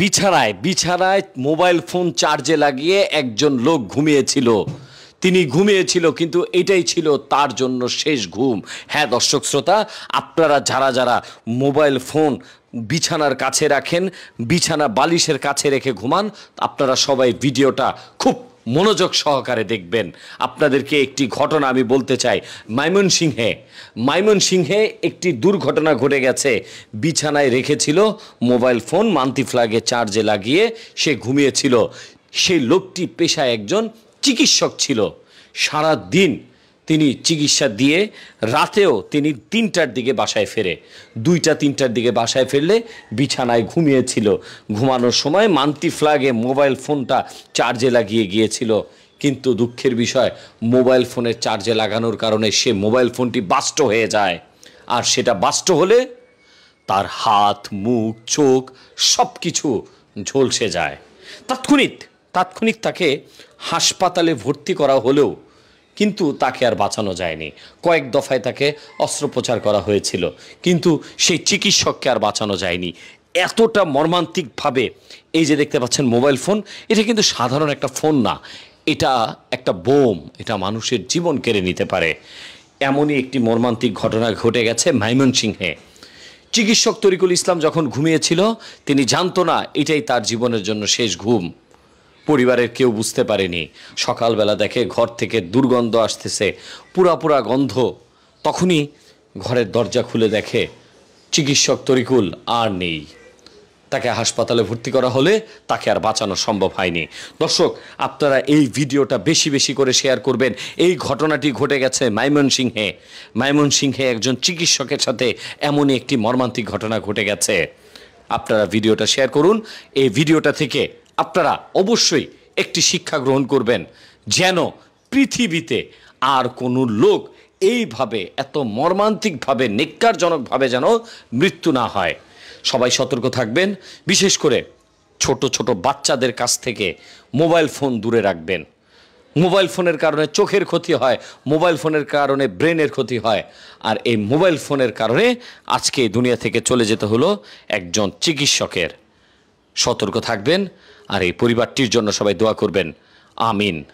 বিছানায় বিছানায় mobile phone চার্জে লাগিয়ে একজন লোক ঘুমিয়েছিল। তিনি ঘুমিয়েছিল, কিন্তু এটাই ছিল তার জন্য শেষ ঘুম। হ্যাঁ দর্শক শ্রোতা, আপনারা যারা যারা মোবাইল ফোন বিছানার কাছে রাখেন, বিছানা বালিশের কাছে রেখে ঘুমান, আপনারা সবাই ভিডিওটা খুব মনোযোগ সহকারে দেখবেন। আপনাদেরকে একটি ঘটনা আমি বলতে চাই। ময়মনসিংহে একটি দুর্ঘটনা ঘটে গেছে। বিছানায় রেখেছিল মোবাইল ফোন, মান্তি ফ্ল্যাগে চার্জে লাগিয়ে সে ঘুমিয়েছিল। সেই লোকটি পেশায় একজন চিকিৎসক ছিল। সারা দিন তিনি চিকিৎসা দিয়ে রাতেও তিনি ৩টার দিকে বাসায় ফেরে। ২টা-৩টার দিকে বাসায় ফিরলে বিছানায় ঘুমিয়েছিল। ঘুমানোর সময় মান্তি ফ্ল্যাগে মোবাইল ফোনটা চার্জে লাগিয়ে গিয়েছিল। কিন্তু দুঃখের বিষয়, মোবাইল ফোনের চার্জে লাগানোর কারণে সে মোবাইল ফোনটি বাস্ট হয়ে যায়। আর সেটা বাস্ট হলে তার হাত, মুখ, চোখ সব কিছু ঝলসে যায়। তাৎক্ষণিক তাকে হাসপাতালে ভর্তি করা হলেও কিন্তু তাকে আর বাঁচানো যায়নি। কয়েক দফায় তাকে অস্ত্রোপচার করা হয়েছিল, কিন্তু সেই চিকিৎসককে আর বাঁচানো যায়নি। এতটা মর্মান্তিকভাবে, এই যে দেখতে পাচ্ছেন মোবাইল ফোন, এটা কিন্তু সাধারণ একটা ফোন না, এটা একটা বোম। এটা মানুষের জীবন কেড়ে নিতে পারে। এমনই একটি মর্মান্তিক ঘটনা ঘটে গেছে ময়মনসিংহে। চিকিৎসক তরিকুল ইসলাম যখন ঘুমিয়েছিল, তিনি জানতো না এটাই তার জীবনের জন্য শেষ ঘুম। পরিবারের কেউ বুঝতে পারেনি। সকালবেলা দেখে ঘর থেকে দুর্গন্ধ আসতেছে, পুরা গন্ধ। তখনই ঘরের দরজা খুলে দেখে চিকিৎসক তরিকুল আর নেই। তাকে হাসপাতালে ভর্তি করা হলে তাকে আর বাঁচানো সম্ভব হয়নি। দর্শক, আপনারা এই ভিডিওটা বেশি বেশি করে শেয়ার করবেন। এই ঘটনাটি ঘটে গেছে ময়মনসিংহে একজন চিকিৎসকের সাথে এমনই একটি মর্মান্তিক ঘটনা ঘটে গেছে। আপনারা ভিডিওটা শেয়ার করুন। এই ভিডিওটা থেকে আপনারা অবশ্যই একটি শিক্ষা গ্রহণ করবেন, যেন পৃথিবীতে আর কোনো লোক এইভাবে এত মর্মান্তিকভাবে, নেক্কারজনকভাবে যেন মৃত্যু না হয়। সবাই সতর্ক থাকবেন। বিশেষ করে ছোট ছোট বাচ্চাদের কাছ থেকে মোবাইল ফোন দূরে রাখবেন। মোবাইল ফোনের কারণে চোখের ক্ষতি হয়, মোবাইল ফোনের কারণে ব্রেনের ক্ষতি হয়। আর এই মোবাইল ফোনের কারণে আজকে দুনিয়া থেকে চলে যেতে হলো একজন চিকিৎসকের। সতর্ক থাকবেন আর এই পরিবারটির জন্য সবাই দোয়া করবেন। আমিন।